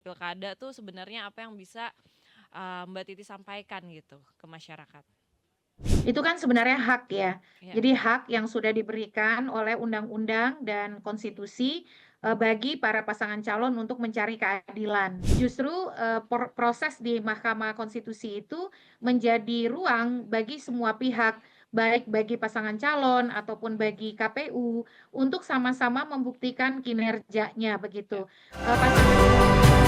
pilkada tuh sebenarnya apa yang bisa Mbak Titi sampaikan gitu ke masyarakat? Itu kan sebenarnya hak ya. Ya, Jadi hak yang sudah diberikan oleh undang-undang dan konstitusi bagi para pasangan calon untuk mencari keadilan. Justru proses di Mahkamah Konstitusi itu menjadi ruang bagi semua pihak, baik bagi pasangan calon ataupun bagi KPU untuk sama-sama membuktikan kinerjanya ya. begitu. Pasangan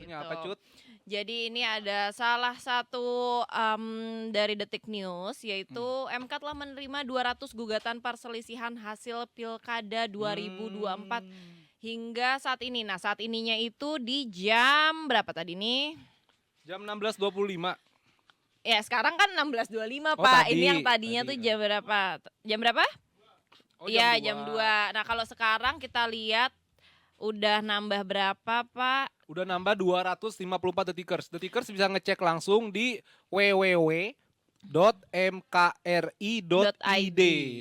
Satunya Gitu. apa, Cut? Jadi ini ada salah satu dari Detik News, yaitu MK telah menerima 200 gugatan perselisihan hasil Pilkada 2024 hingga saat ini. Nah, saat ininya itu di jam berapa tadi nih? Jam 16.25. Ya, sekarang kan 16.25, Oh, Pak. tadi. Ini yang tadinya Tadi, tuh jam berapa? Jam berapa? Oh, Iya, jam jam 2. 2. Nah, kalau sekarang kita lihat udah nambah berapa, Pak? Udah nambah 254 detikers. Detikers bisa ngecek langsung di www.mkri.id.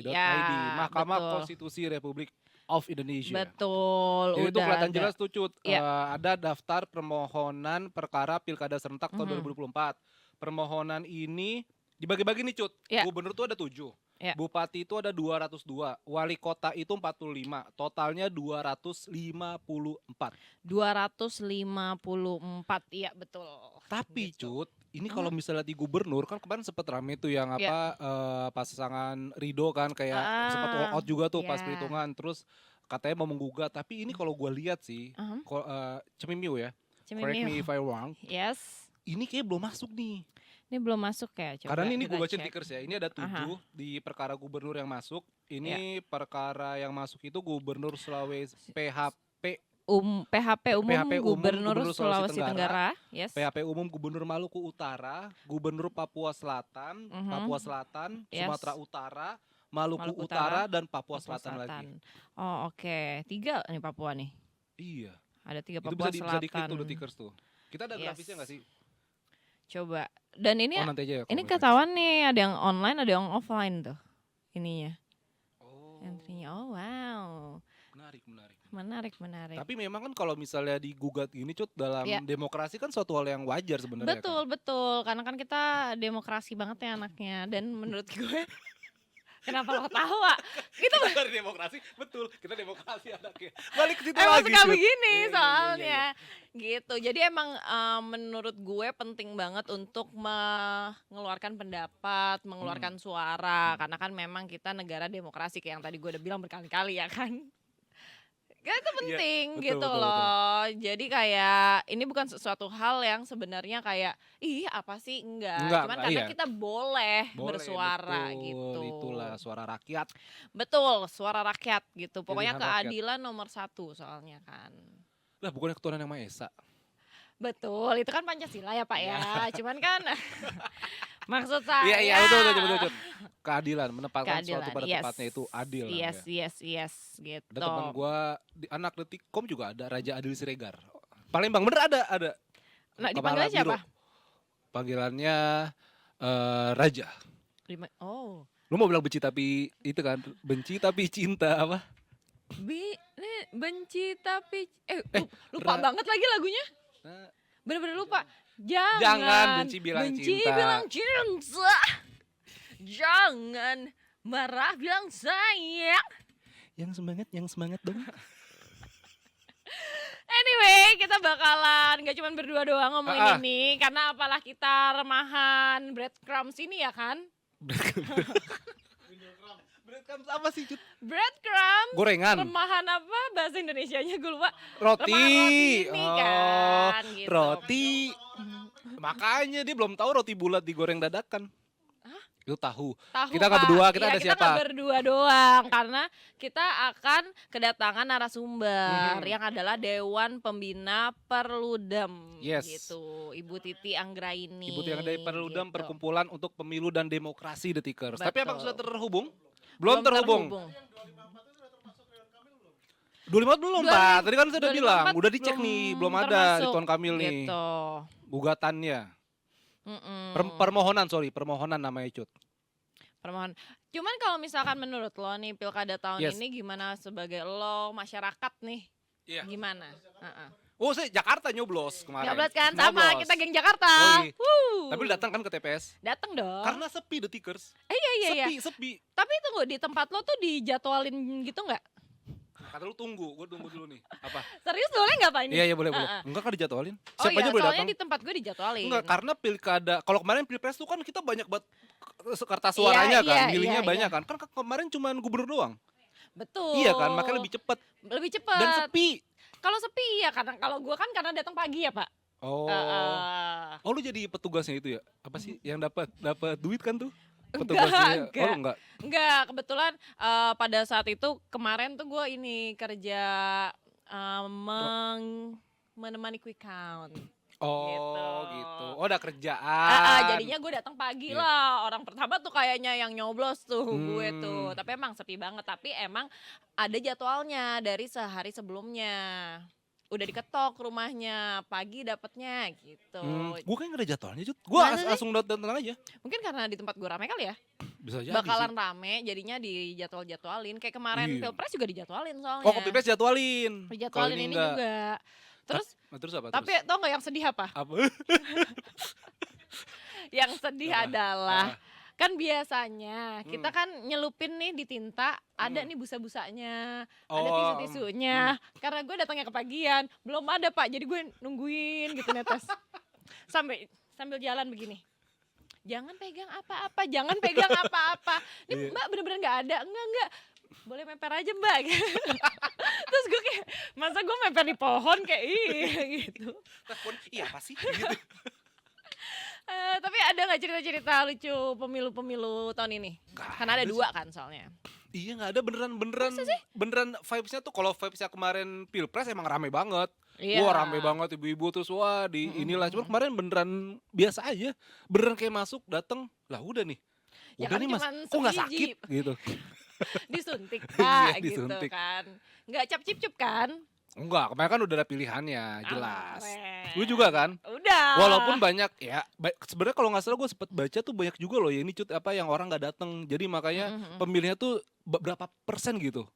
Ya, Mahkamah betul. Konstitusi Republik of Indonesia. Betul, Jadi itu udah kelihatan ada. jelas tuh, Cut. Ya. Ada daftar permohonan perkara Pilkada Serentak tahun Mhm. 2024. Permohonan ini dibagi-bagi nih, Cut. Ya. Gubernur tuh ada 7. Ya. Bupati itu ada 202, wali kota itu 45, totalnya 254. 254, iya betul. Tapi Gitu. Cut, ini kalau misalnya di gubernur kan kemarin sempat rame tuh yang Ya. pasangan Ridho kan kayak sempat all out juga tuh pas Ya. perhitungan, terus katanya mau menggugat. Tapi ini kalau gue lihat sih, Cemimiu ya, correct me if I wrong, Yes. ini kayak belum masuk nih. Ini belum masuk ya, coba. Karena ini kita gue baca cek. tikers ya, ini ada 7 di perkara gubernur yang masuk. Ini perkara yang masuk itu gubernur Sulawesi PHP PHP umum Gubernur Gubernur Sulawesi Tenggara. Yes. PHP umum Gubernur Maluku Utara, Gubernur Papua Selatan, Yes. Sumatera Utara, Maluku Utara, dan Papua Selatan lagi. Oh, oke. 3 nih Papua nih. Iya. Ada 3 Itu Papua bisa diklik Selatan. tuh detikers tuh. Kita ada grafisnya nggak sih? Coba. Dan ini nanti aja ya, ini kalau ketahuan nih, ada yang online, ada yang offline tuh. Ininya. Oh. Entry-nya. Oh, wow. Menarik. Tapi memang kan kalau misalnya digugat ini, Cut, dalam demokrasi kan suatu hal yang wajar sebenarnya. Betul. Karena kan kita demokrasi banget ya anaknya. Dan menurut gue, kenapa lo ketawa? Kita dari demokrasi, betul. Kita demokrasi anaknya. Balik ke situ emang lagi. suka Cut. begini Iya. soalnya. Gitu. Jadi emang menurut gue penting banget untuk mengeluarkan pendapat, mengeluarkan suara. Karena kan memang kita negara demokrasi kayak yang tadi gue udah bilang berkali-kali ya kan. Itu penting betul, gitu loh. Jadi kayak ini bukan sesuatu hal yang sebenarnya kayak apa sih, enggak. Cuman karena kita boleh bersuara betul, gitu. Itulah suara rakyat. Betul, suara rakyat gitu. Pokoknya Pilihan keadilan nomor 1 soalnya kan. Lah bukannya ketuhanan yang Maha Esa. Betul, itu kan Pancasila ya Pak ya. Cuman kan maksud saya. Iya, betul. Keadilan, menempatkan suatu pada tempatnya itu adil. Yes, gitu. Ada teman gua di anak Detikkom juga ada Raja Adil Siregar. Palembang bener ada. Nah, dipanggilnya siapa? Panggilannya Raja. Oh. Lu mau bilang benci tapi itu kan, benci tapi cinta apa? Benci tapi lupa banget lagi lagunya. Bener-bener lupa. Jangan benci bilang cinta. Jangan marah bilang sayang. Yang semangat dong. Anyway, kita bakalan gak cuma berdua doang ngomongin ini. Karena apalah kita remahan breadcrumbs ini ya kan. Breadcrumbs apa sih, Cut? Breadcrumbs. Gorengan. Remahan apa bahasa Indonesianya gue lupa. Roti. Ini kan gitu. Roti. Makanya dia belum tahu roti bulat digoreng dadakan. Itu tahu. Kita nggak berdua, kita ada siapa? Kita berdua doang karena kita akan kedatangan narasumber yang adalah Dewan Pembina Perludem. Yes. Gitu, Ibu Titi Anggraini. Ibu Titi Anggraini Perludem, gitu. Perkumpulan untuk Pemilu dan Demokrasi Detikers. Betul. Tapi apakah sudah terhubung? Belum terhubung. 25 belum, Pak. Tadi kan saya udah bilang, udah dicek nih, belum ada Ridwan Kamil nih. Gitu. Gugatannya. Permohonan namanya, Cut. Permohonan. Cuman kalau misalkan menurut lo nih pilkada tahun Yes. ini gimana sebagai lo masyarakat nih? Iya. Gimana? Heeh. Oh, saya Jakarta nyoblos kemarin. Nyoblos kan sama Nyoblos. kita geng Jakarta. Yoi. Wuh. Tapi lu datang kan ke TPS? Datang dong. Karena sepi The Tickers. Iya. Sepi. Tapi tunggu di tempat lo tuh dijadwalin gitu nggak? Kata lu tunggu, gue tunggu dulu nih. Apa? Serius boleh nggak Pak ini? Iya boleh. Heeh. Enggak kan dijadwalin? Oh Siapa iya, aja boleh soalnya datang. di tempat gue dijadwalin. Enggak, karena pilkada. Kalau kemarin pilpres tuh kan kita banyak banget kertas suaranya kan, milihnya banyak kan. Kan kemarin cuma gubernur doang. Betul. Iya kan, makanya lebih cepet Lebih cepat. dan sepi. Kalau sepi ya karena kalau gue kan karena datang pagi ya Pak. Oh. Oh lu jadi petugasnya itu ya? Apa sih yang dapat duit kan tuh? Petugasnya. Enggak. Oh enggak. Enggak, kebetulan pada saat itu kemarin tuh gue ini kerja menemani quick count. Oh gitu. Oh udah kerjaan. Jadinya gue datang pagi Iya. lah. Orang pertama tuh kayaknya yang nyoblos tuh gue Hmm. tuh. Tapi emang sepi banget. Tapi emang ada jadwalnya dari sehari sebelumnya. Udah diketok rumahnya, pagi dapetnya gitu. Gue kayak gak ada jadwalnya Jut. Gue Masa sih? langsung datang aja. Mungkin karena di tempat gue rame kali ya. Bisa jadi Bakalan sih. rame jadinya dijadwalin. Kayak kemarin Iya. Pilpres juga dijadwalin soalnya. Oh ke pilpres jadwalin. Kalau Dijadwalin ini enggak. juga. Terus Terus apa? tapi tau gak yang sedih apa? apa? Yang sedih Apa? adalah Apa? kan biasanya kita kan nyelupin nih di tinta ada nih busa-busanya, ada Oh, tisu-tisunya. Karena gue datangnya kepagian, belum ada Pak. Jadi gue nungguin gitu netes. Sambil jalan begini. Jangan pegang apa-apa, jangan pegang apa-apa. Ini Iya. Mbak bener-bener nggak ada, enggak. Boleh meper aja Mbak. Terus gue kayak masa gue meper di pohon kayak gitu. Telepon, iya apa sih? Gitu. Tapi ada nggak cerita-cerita lucu pemilu-pemilu tahun ini? Nggak Karena ada ada dua kan soalnya. Iya nggak ada beneran vibesnya tuh kalau vibesnya kemarin pilpres emang rame banget. Iya. Wah rame banget ibu-ibu terus wah di inilah. Cuman kemarin beneran biasa aja. Beneran kayak masuk dateng lah udah nih. Ya Udah kan nih mas, cuman kok nggak sebiji. sakit gitu. Disuntik Iya, Pak gitu disuntik. kan. Nggak cap-cip-cup kan? Enggak, kemarin kan udah ada pilihannya jelas. Keren. Lu juga kan? Udah. Walaupun banyak ya, sebenarnya kalau nggak salah gue sempet baca tuh banyak juga loh ya ini cut apa yang orang nggak datang. Jadi makanya pemilihnya tuh berapa persen gitu.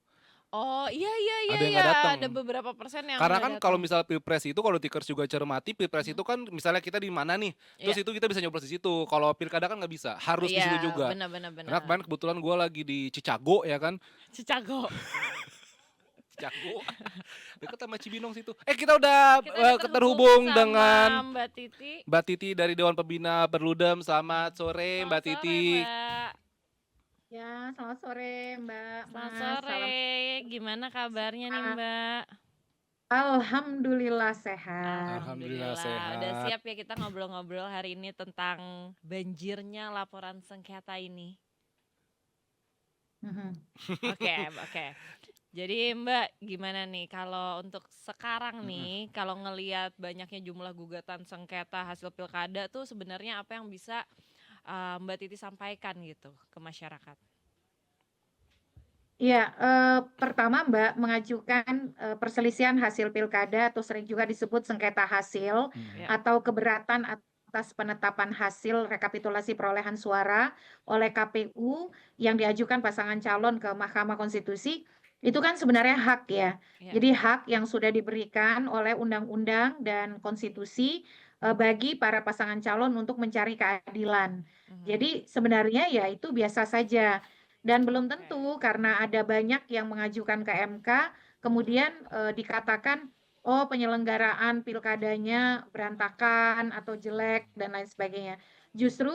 Oh iya Ada yang nggak datang. ada beberapa persen yang Karena nggak kan datang. kalau misalnya pilpres itu kalau Tickers juga cermati pilpres itu kan misalnya kita di mana nih, terus Iya. itu kita bisa nyoblos di situ. Kalau pilkada kan nggak bisa, harus di situ juga. Benar. Karena kemarin kebetulan gue lagi di Chicago ya kan, Cicago. Chicago, dekat sama Cibinong situ. Kita udah Kita terhubung sama dengan Mbak Titi. Mbak Titi dari Dewan Pembina Perludem. Selamat sore Mbak Selamat Titi. sore, Mbak. Ya, selamat sore Mbak. Selamat Mas. sore. Gimana kabarnya nih Mbak? Alhamdulillah sehat. Alhamdulillah sehat. Udah siap ya kita ngobrol-ngobrol hari ini tentang banjirnya laporan sengketa ini. Mhm. Oke. Jadi Mbak gimana nih kalau untuk sekarang nih kalau ngelihat banyaknya jumlah gugatan sengketa hasil pilkada tuh sebenarnya apa yang bisa Mbak Titi sampaikan gitu ke masyarakat? Ya, pertama Mbak mengajukan perselisihan hasil pilkada atau sering juga disebut sengketa hasil Ya. atau keberatan atas penetapan hasil rekapitulasi perolehan suara oleh KPU yang diajukan pasangan calon ke Mahkamah Konstitusi itu kan sebenarnya hak ya. Ya. Jadi hak yang sudah diberikan oleh undang-undang dan konstitusi bagi para pasangan calon untuk mencari keadilan. Jadi sebenarnya ya itu biasa saja. Dan belum tentu karena ada banyak yang mengajukan ke MK, kemudian dikatakan, oh penyelenggaraan pilkadanya berantakan atau jelek dan lain sebagainya. Justru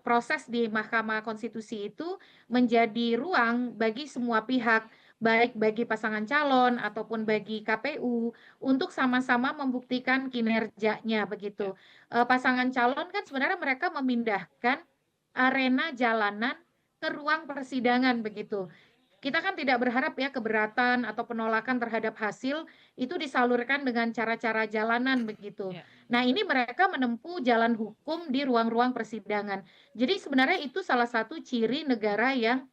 proses di Mahkamah Konstitusi itu menjadi ruang bagi semua pihak, baik bagi pasangan calon ataupun bagi KPU, untuk sama-sama membuktikan kinerjanya begitu. Pasangan calon kan sebenarnya mereka memindahkan arena jalanan ke ruang persidangan begitu. Kita kan tidak berharap ya keberatan atau penolakan terhadap hasil itu disalurkan dengan cara-cara jalanan begitu. Ya. Nah, ini mereka menempuh jalan hukum di ruang-ruang persidangan. Jadi sebenarnya itu salah satu ciri negara yang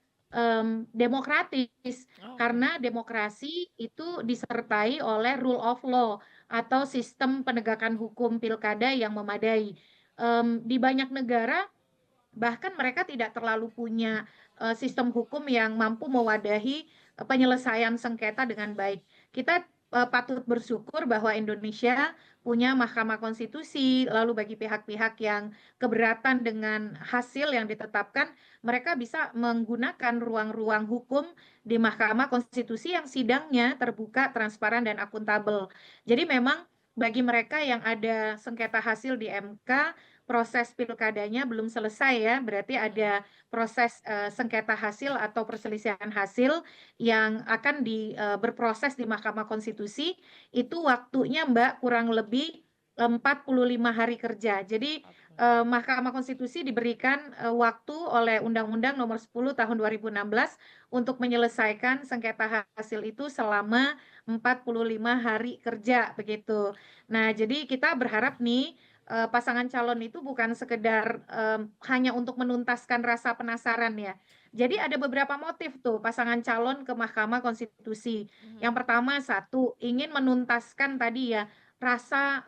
demokratis, karena demokrasi itu disertai oleh rule of law atau sistem penegakan hukum pilkada yang memadai. Di banyak negara bahkan mereka tidak terlalu punya sistem hukum yang mampu mewadahi penyelesaian sengketa dengan baik. Kita patut bersyukur bahwa Indonesia punya Mahkamah Konstitusi, lalu bagi pihak-pihak yang keberatan dengan hasil yang ditetapkan, mereka bisa menggunakan ruang-ruang hukum di Mahkamah Konstitusi yang sidangnya terbuka, transparan, dan akuntabel. Jadi memang bagi mereka yang ada sengketa hasil di MK, proses pilkadanya belum selesai ya, berarti ada proses sengketa hasil atau perselisihan hasil yang akan berproses di Mahkamah Konstitusi, itu waktunya Mbak kurang lebih 45 hari kerja. Jadi Mahkamah Konstitusi diberikan waktu oleh Undang-Undang Nomor 10 Tahun 2016 untuk menyelesaikan sengketa hasil itu selama 45 hari kerja begitu. Nah, jadi kita berharap nih pasangan calon itu bukan sekedar hanya untuk menuntaskan rasa penasaran ya. Jadi ada beberapa motif tuh pasangan calon ke Mahkamah Konstitusi. Yang pertama satu, ingin menuntaskan tadi ya rasa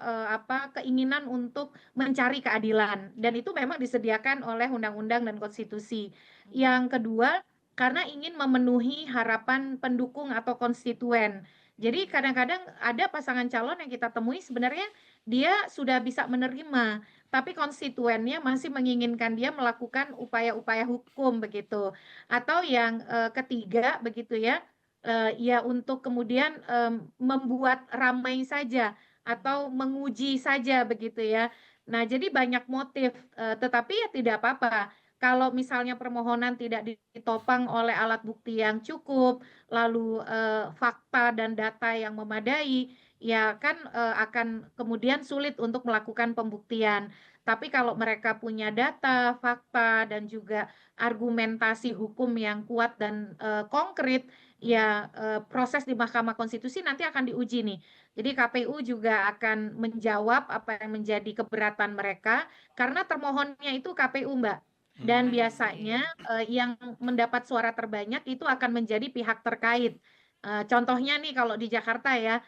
keinginan untuk mencari keadilan dan itu memang disediakan oleh undang-undang dan konstitusi. Yang kedua, karena ingin memenuhi harapan pendukung atau konstituen. Jadi kadang-kadang ada pasangan calon yang kita temui sebenarnya dia sudah bisa menerima, tapi konstituennya masih menginginkan dia melakukan upaya-upaya hukum begitu. Atau yang ketiga begitu ya, ya untuk kemudian membuat ramai saja atau menguji saja begitu ya. Nah, jadi banyak motif, tetapi ya tidak apa-apa. Kalau misalnya permohonan tidak ditopang oleh alat bukti yang cukup, lalu fakta dan data yang memadai, ya kan akan kemudian sulit untuk melakukan pembuktian. Tapi kalau mereka punya data, fakta, dan juga argumentasi hukum yang kuat dan konkret, ya proses di Mahkamah Konstitusi nanti akan diuji nih. Jadi KPU juga akan menjawab apa yang menjadi keberatan mereka, karena termohonnya itu KPU, Mbak. Dan biasanya yang mendapat suara terbanyak itu akan menjadi pihak terkait. Contohnya nih kalau di Jakarta ya,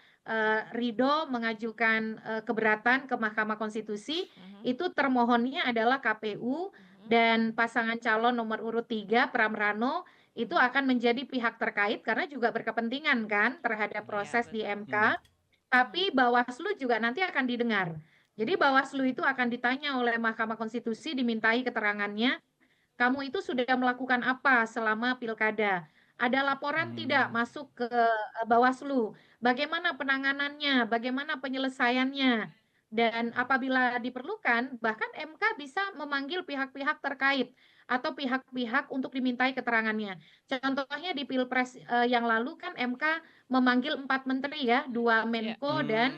Ridho mengajukan keberatan ke Mahkamah Konstitusi, itu termohonnya adalah KPU dan pasangan calon nomor urut 3 Pram Rano itu akan menjadi pihak terkait karena juga berkepentingan kan terhadap Iya, proses di betul. MK, tapi Bawaslu juga nanti akan didengar. Jadi Bawaslu itu akan ditanya oleh Mahkamah Konstitusi, dimintai keterangannya, kamu itu sudah melakukan apa selama pilkada? Ada laporan tidak masuk ke Bawaslu? Bagaimana penanganannya? Bagaimana penyelesaiannya? Dan apabila diperlukan, bahkan MK bisa memanggil pihak-pihak terkait atau pihak-pihak untuk dimintai keterangannya. Contohnya di Pilpres yang lalu kan MK memanggil 4 menteri ya, 2 Iya. Menko dan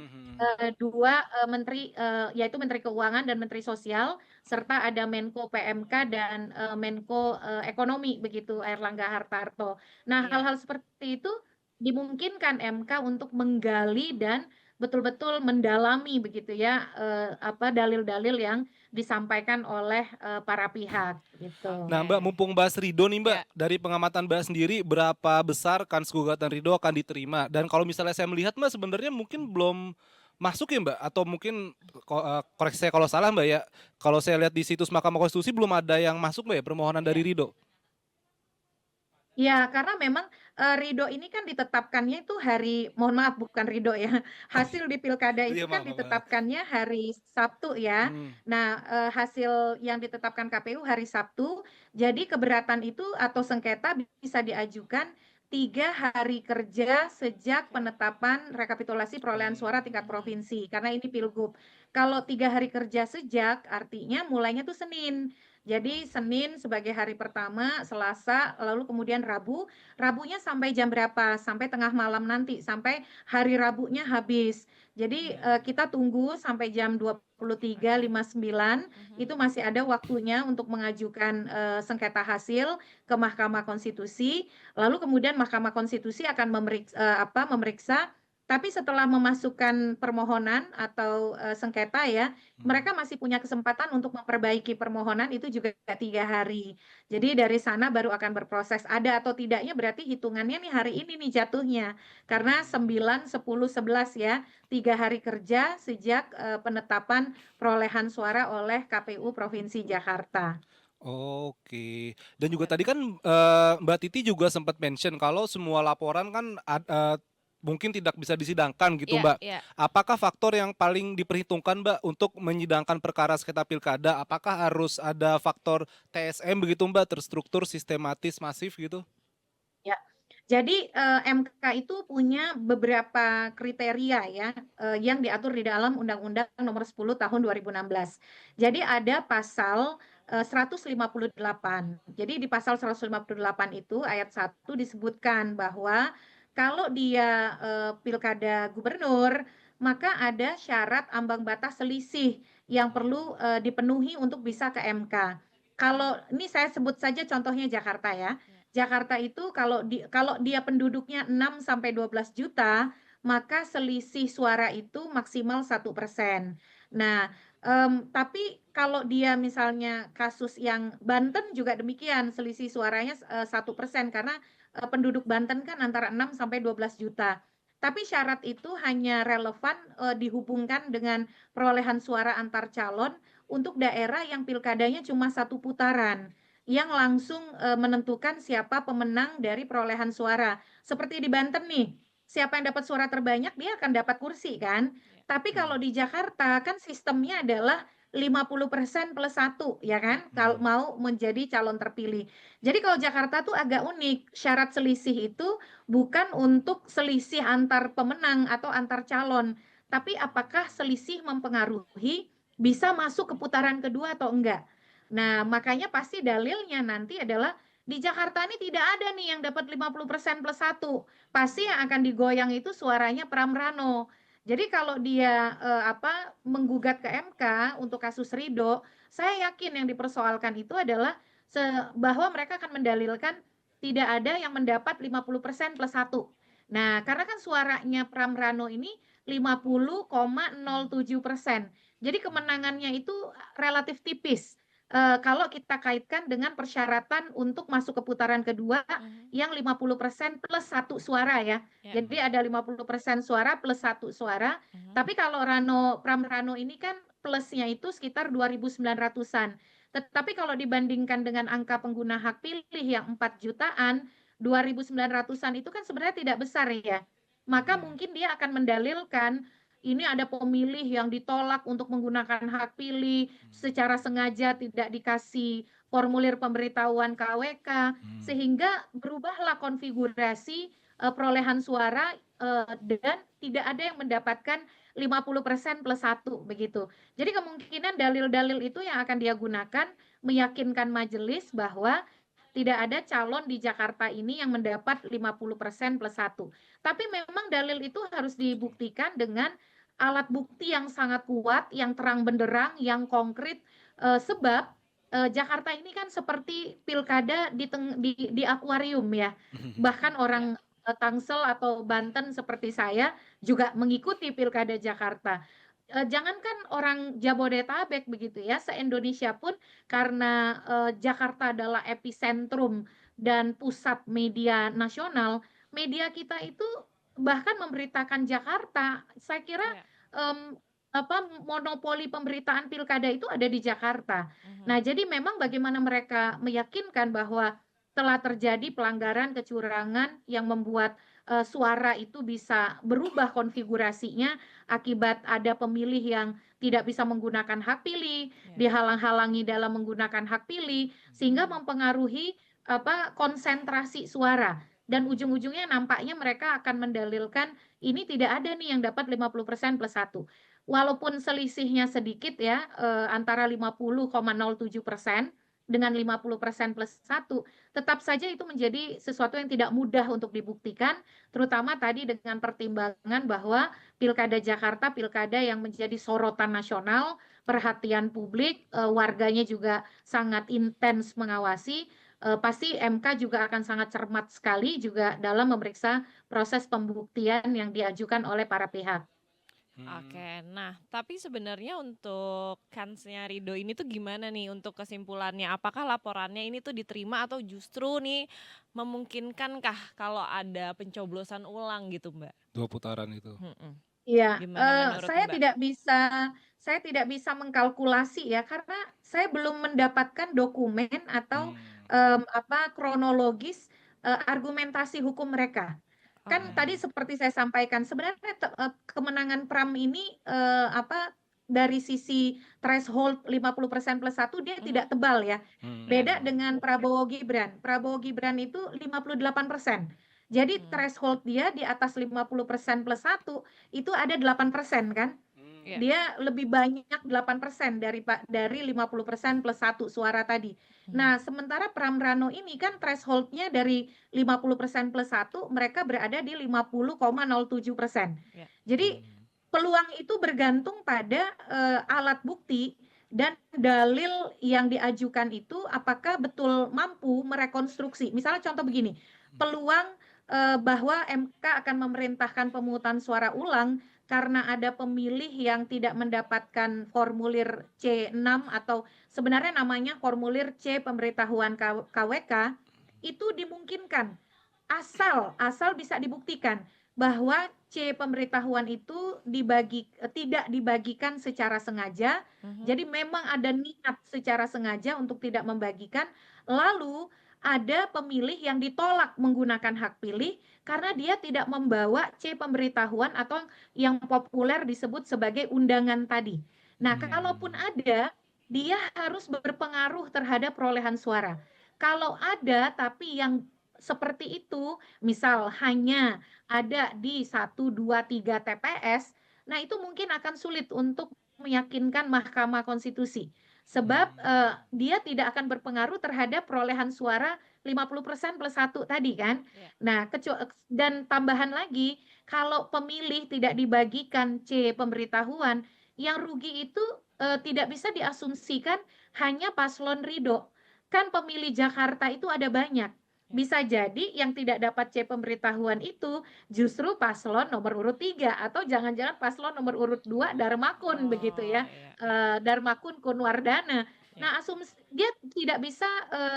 2 menteri yaitu Menteri Keuangan dan Menteri Sosial serta ada Menko PMK dan Menko Ekonomi begitu Airlangga Hartarto. Nah, Iya. hal-hal seperti itu dimungkinkan MK untuk menggali dan betul-betul mendalami begitu ya dalil-dalil yang disampaikan oleh para pihak gitu. Nah, Mbak, mumpung bahas Ridho nih, Mbak, Ya. dari pengamatan Mbak sendiri, berapa besar kans gugatan Ridho akan diterima? Dan kalau misalnya saya melihat, Mbak, sebenarnya mungkin belum masuk ya, Mbak, atau mungkin koreksi saya kalau salah, Mbak ya. Kalau saya lihat di situs Mahkamah Konstitusi belum ada yang masuk, Mbak ya, permohonan dari Iya. Ridho. Ya, karena memang Ridho ini kan ditetapkannya itu mohon maaf bukan Ridho ya, hasil di pilkada Iya, itu kan maaf, maaf, maaf. ditetapkannya hari Sabtu ya. Hmm. Nah, hasil yang ditetapkan KPU hari Sabtu, jadi keberatan itu atau sengketa bisa diajukan 3 hari kerja sejak penetapan rekapitulasi perolehan suara tingkat provinsi, karena ini pilgub. Kalau 3 hari kerja sejak, artinya mulainya tuh Senin. Jadi Senin sebagai hari pertama, Selasa, lalu kemudian Rabu. Rabunya sampai jam berapa? Sampai tengah malam nanti, sampai hari Rabunya habis. Jadi kita tunggu sampai jam 23.59, itu masih ada waktunya untuk mengajukan sengketa hasil ke Mahkamah Konstitusi. Lalu kemudian Mahkamah Konstitusi akan memeriksa, tapi setelah memasukkan permohonan atau sengketa ya, mereka masih punya kesempatan untuk memperbaiki permohonan itu juga 3 hari. Jadi dari sana baru akan berproses. Ada atau tidaknya berarti hitungannya nih hari ini nih jatuhnya. Karena 9, 10, 11 ya, 3 hari kerja sejak penetapan perolehan suara oleh KPU Provinsi Jakarta. Oke. Dan juga Gitu. tadi kan, Mbak Titi juga sempat mention kalau semua laporan kan mungkin tidak bisa disidangkan gitu, Iya Mbak. iya. Apakah faktor yang paling diperhitungkan, Mbak, untuk menyidangkan perkara sengketa pilkada? Apakah harus ada faktor TSM begitu, Mbak, terstruktur, sistematis, masif gitu? Ya. Jadi, MK itu punya beberapa kriteria ya, yang diatur di dalam Undang-Undang Nomor 10 Tahun 2016. Jadi ada pasal, 158. Jadi di pasal 158 itu ayat 1 disebutkan bahwa kalau dia, pilkada gubernur, maka ada syarat ambang batas selisih yang perlu, dipenuhi untuk bisa ke MK. Kalau ini saya sebut saja contohnya Jakarta ya. Iya. Jakarta itu kalau dia penduduknya 6 sampai 12 juta, maka selisih suara itu maksimal 1%. Nah, tapi kalau dia misalnya kasus yang Banten juga demikian, selisih suaranya 1% karena, penduduk Banten kan antara 6 sampai 12 juta. Tapi syarat itu hanya relevan, dihubungkan dengan perolehan suara antar calon untuk daerah yang pilkadanya cuma 1 putaran yang langsung, menentukan siapa pemenang dari perolehan suara. Seperti di Banten nih, siapa yang dapat suara terbanyak dia akan dapat kursi kan. Iya. Tapi kalau Mhm, di Jakarta kan sistemnya adalah 50% plus 1 ya kan, kalau mhm. mau menjadi calon terpilih. Jadi kalau Jakarta tuh agak unik, syarat selisih itu bukan untuk selisih antar pemenang atau antar calon, tapi apakah selisih mempengaruhi bisa masuk ke putaran kedua atau enggak. Nah, makanya pasti dalilnya nanti adalah di Jakarta ini tidak ada nih yang dapat 50% plus 1. Pasti yang akan digoyang itu suaranya Pram Rano. Jadi kalau dia menggugat ke MK untuk kasus Ridho, saya yakin yang dipersoalkan itu adalah bahwa mereka akan mendalilkan tidak ada yang mendapat 50% plus 1. Nah, karena kan suaranya Pram Rano ini 50,07%. Jadi kemenangannya itu relatif tipis. Kalau kita kaitkan dengan persyaratan untuk masuk ke putaran kedua Mhm. yang 50% plus 1 suara ya. Ya. Jadi ada 50% suara plus 1 suara, Mhm. tapi kalau Pram Rano ini kan plusnya itu sekitar 2.900-an. Tetapi kalau dibandingkan dengan angka pengguna hak pilih yang 4 jutaan, 2.900-an itu kan sebenarnya tidak besar ya. Maka Iya. mungkin dia akan mendalilkan ini ada pemilih yang ditolak untuk menggunakan hak pilih, secara sengaja tidak dikasih formulir pemberitahuan KWK, Mmm. sehingga berubahlah konfigurasi, perolehan suara, dan tidak ada yang mendapatkan 50% plus 1 begitu. Jadi kemungkinan dalil-dalil itu yang akan dia gunakan meyakinkan majelis bahwa tidak ada calon di Jakarta ini yang mendapat 50% plus 1. Tapi memang dalil itu harus dibuktikan dengan alat bukti yang sangat kuat, yang terang benderang, yang konkret, sebab, Jakarta ini kan seperti pilkada di akuarium ya. Bahkan Ya. orang, Tangsel atau Banten seperti saya juga mengikuti pilkada Jakarta. Jangankan orang Jabodetabek begitu ya, se-Indonesia pun karena, Jakarta adalah epicentrum dan pusat media nasional, media kita itu bahkan memberitakan Jakarta. Saya kira, Ya. mmm, monopoli pemberitaan pilkada itu ada di Jakarta. Nah, Mhm. jadi memang bagaimana mereka meyakinkan bahwa telah terjadi pelanggaran, kecurangan yang membuat, suara itu bisa berubah konfigurasinya akibat ada pemilih yang tidak bisa menggunakan hak pilih, Ya. dihalang-halangi dalam menggunakan hak pilih, sehingga Mhm. mempengaruhi, konsentrasi suara. Dan ujung-ujungnya nampaknya mereka akan mendalilkan ini tidak ada nih yang dapat 50% plus 1. Walaupun selisihnya sedikit ya, antara 50,07% dengan 50% plus 1, tetap saja itu menjadi sesuatu yang tidak mudah untuk dibuktikan, terutama tadi dengan pertimbangan bahwa Pilkada Jakarta, pilkada yang menjadi sorotan nasional, perhatian publik, warganya juga sangat intens mengawasi, pasti MK juga akan sangat cermat sekali juga dalam memeriksa proses pembuktian yang diajukan oleh para pihak. Mmm. Oke, nah tapi sebenarnya untuk kansnya Ridho ini tuh gimana nih untuk kesimpulannya? Apakah laporannya ini tuh diterima atau justru nih memungkinkankah kalau ada pencoblosan ulang gitu, Mbak? 2 putaran itu. Mhm. Iya, Gimana menurut saya Mbak? tidak bisa mengkalkulasi ya, karena saya belum mendapatkan dokumen atau, Hmm. kronologis, argumentasi hukum mereka. Kan Oke. tadi seperti saya sampaikan, sebenarnya kemenangan Pram ini, dari sisi threshold 50% plus satu dia Mhm. tidak tebal ya. Ya. Beda dengan Prabowo Gibran. Prabowo Gibran itu 58%. Jadi Hmm. threshold dia di atas 50% plus satu itu ada 8% kan. Ya. Dia lebih banyak 8% dari 50% plus satu suara tadi. Nah, sementara Pram Rano ini kan thresholdnya dari 50% plus satu, mereka berada di 50,07%. Ya. Jadi peluang itu bergantung pada alat bukti dan dalil yang diajukan itu apakah betul mampu merekonstruksi. Misalnya contoh begini, peluang bahwa MK akan memerintahkan pemungutan suara ulang karena ada pemilih yang tidak mendapatkan formulir C6 atau sebenarnya namanya formulir C pemberitahuan KWK, itu dimungkinkan asal bisa dibuktikan bahwa C pemberitahuan itu tidak dibagikan secara sengaja. Jadi memang ada niat secara sengaja untuk tidak membagikan, lalu ada pemilih yang ditolak menggunakan hak pilih karena dia tidak membawa C pemberitahuan atau yang populer disebut sebagai undangan tadi. Nah, kalaupun ada, dia harus berpengaruh terhadap perolehan suara. Kalau ada tapi yang seperti itu, misal hanya ada di 1, 2, 3 TPS, nah itu mungkin akan sulit untuk meyakinkan Mahkamah Konstitusi. Sebab dia tidak akan berpengaruh terhadap perolehan suara 50% plus satu tadi kan. Ya. Nah, dan tambahan lagi, kalau pemilih tidak dibagikan C pemberitahuan, yang rugi itu tidak bisa diasumsikan hanya paslon Ridho. Kan pemilih Jakarta itu ada banyak. Bisa jadi yang tidak dapat C pemberitahuan itu justru paslon nomor urut 3 atau jangan-jangan paslon nomor urut 2 Darmakun begitu ya. Iya. Darmakun Kunwardana. Ya. Nah, dia tidak bisa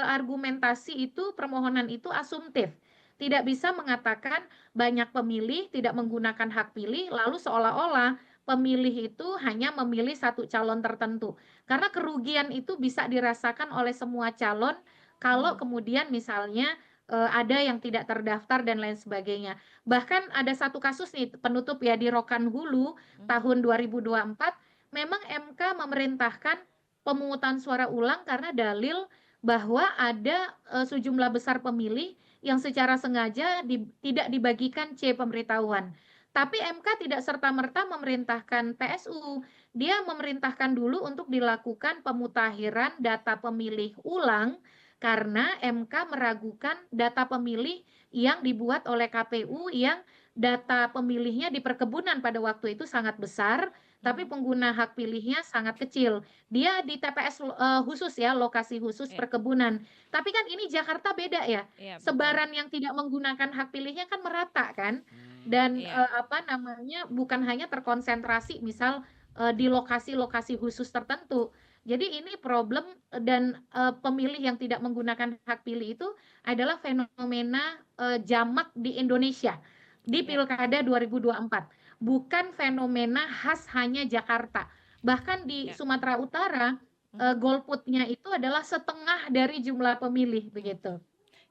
argumentasi itu permohonan itu asumtif. Tidak bisa mengatakan banyak pemilih tidak menggunakan hak pilih lalu seolah-olah pemilih itu hanya memilih satu calon tertentu. Karena kerugian itu bisa dirasakan oleh semua calon kalau kemudian misalnya ada yang tidak terdaftar dan lain sebagainya. Bahkan ada satu kasus nih penutup ya di Rokan Hulu tahun 2024 memang MK memerintahkan pemungutan suara ulang karena dalil bahwa ada sejumlah besar pemilih yang secara sengaja tidak dibagikan C pemberitahuan. Tapi MK tidak serta-merta memerintahkan PSU. Dia memerintahkan dulu untuk dilakukan pemutahiran data pemilih ulang karena MK meragukan data pemilih yang dibuat oleh KPU yang data pemilihnya di perkebunan pada waktu itu sangat besar, tapi pengguna hak pilihnya sangat kecil. Dia di TPS khusus ya, lokasi khusus Ya. perkebunan. Tapi kan ini Jakarta beda ya. Iya, betul. Sebaran yang tidak menggunakan hak pilihnya kan merata kan. Dan Iya. bukan hanya terkonsentrasi misal di lokasi-lokasi khusus tertentu. Jadi ini problem dan pemilih yang tidak menggunakan hak pilih itu adalah fenomena jamak di Indonesia di Ya. Pilkada 2024. Bukan fenomena khas hanya Jakarta. Bahkan di Ya. Sumatera Utara golputnya itu adalah setengah dari jumlah pemilih begitu.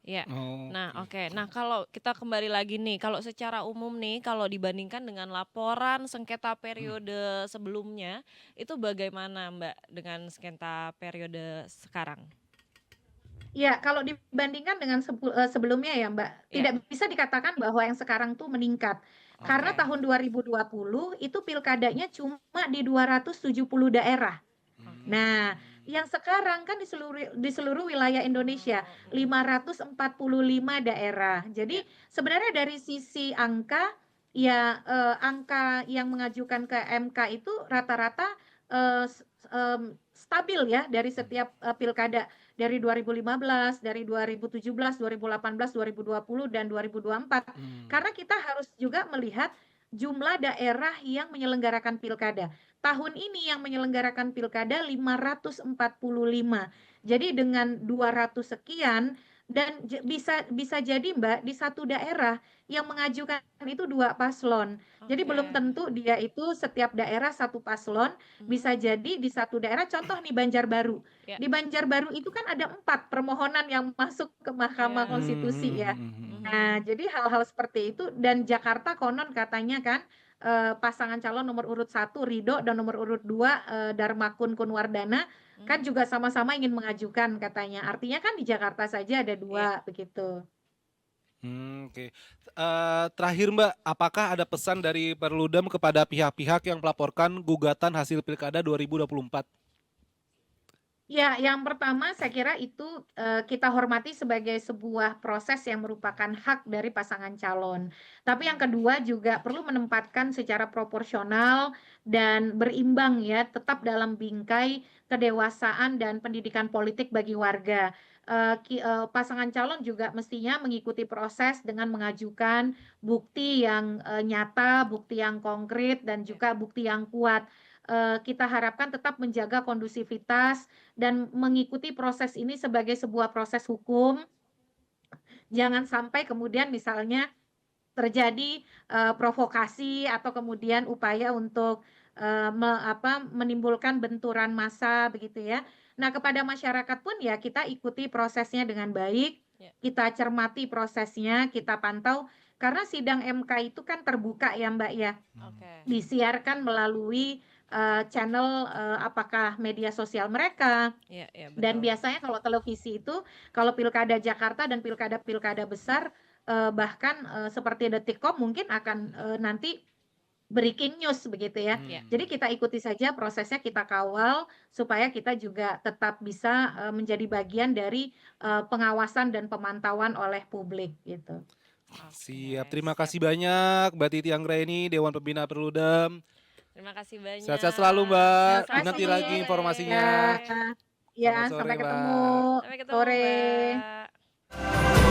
Iya. Oh, Nah, oke. oke. Nah, kalau kita kembali lagi nih, kalau secara umum nih, kalau dibandingkan dengan laporan sengketa periode sebelumnya, itu bagaimana Mbak dengan sengketa periode sekarang? Ya, kalau dibandingkan dengan sebelumnya ya Mbak, Ya. tidak bisa dikatakan bahwa yang sekarang tuh meningkat. Karena Oke. tahun 2020 itu pilkadanya cuma di 270 daerah. Oke. Nah, yang sekarang kan di seluruh wilayah Indonesia 545 daerah. Jadi sebenarnya dari sisi angka ya angka yang mengajukan ke MK itu rata-rata stabil ya dari setiap pilkada dari 2015, dari 2017, 2018, 2020 dan 2024. Karena kita harus juga melihat jumlah daerah yang menyelenggarakan pilkada. Tahun ini yang menyelenggarakan pilkada 545. Jadi dengan 200 sekian dan bisa jadi Mbak di satu daerah yang mengajukan itu 2 paslon. Jadi belum Oke. tentu dia itu setiap daerah satu paslon, bisa jadi di satu daerah contoh nih Banjarbaru. Ya. Di Banjarbaru itu kan ada 4 permohonan yang masuk ke Mahkamah Ya. Konstitusi ya. Mhm. Nah, jadi hal-hal seperti itu dan Jakarta konon katanya kan pasangan calon nomor urut 1 Ridho dan nomor urut 2 Darmakun Kunwardana kan Mhm. juga sama-sama ingin mengajukan katanya. Artinya kan di Jakarta saja ada Iya. 2 begitu. Oke. Terakhir Mbak, apakah ada pesan dari Perludem kepada pihak-pihak yang melaporkan gugatan hasil Pilkada 2024? Ya, yang pertama saya kira itu kita hormati sebagai sebuah proses yang merupakan hak dari pasangan calon. Tapi yang kedua juga perlu menempatkan secara proporsional dan berimbang ya, tetap dalam bingkai kedewasaan dan pendidikan politik bagi warga. Pasangan calon juga mestinya mengikuti proses dengan mengajukan bukti yang nyata, bukti yang konkret, dan Ya. juga bukti yang kuat. Kita harapkan tetap menjaga kondusivitas dan mengikuti proses ini sebagai sebuah proses hukum. Jangan sampai kemudian misalnya terjadi provokasi atau kemudian upaya untuk menimbulkan benturan massa begitu ya. Nah, kepada masyarakat pun ya kita ikuti prosesnya dengan baik, Ya. kita cermati prosesnya, kita pantau karena sidang MK itu kan terbuka ya Mbak ya. Oke. Disiarkan melalui channel apakah media sosial mereka. Iya, iya Dan betul. biasanya kalau televisi itu, kalau pilkada Jakarta dan pilkada-pilkada besar, bahkan seperti Detikcom mungkin akan nanti breaking news begitu ya. Ya. Jadi kita ikuti saja prosesnya, kita kawal supaya kita juga tetap bisa menjadi bagian dari pengawasan dan pemantauan oleh publik gitu. Siap, Oke, terima siap. kasih banyak Mbak Titi Anggraini, Dewan Pembina Perludem. Terima kasih banyak. Sehat-sehat selalu Terima Mbak, Selamat dinanti kasih. lagi sore. Ya, informasinya. ya Selamat sore sampai ketemu Mbak. Sampai ketemu, sore. Mbak.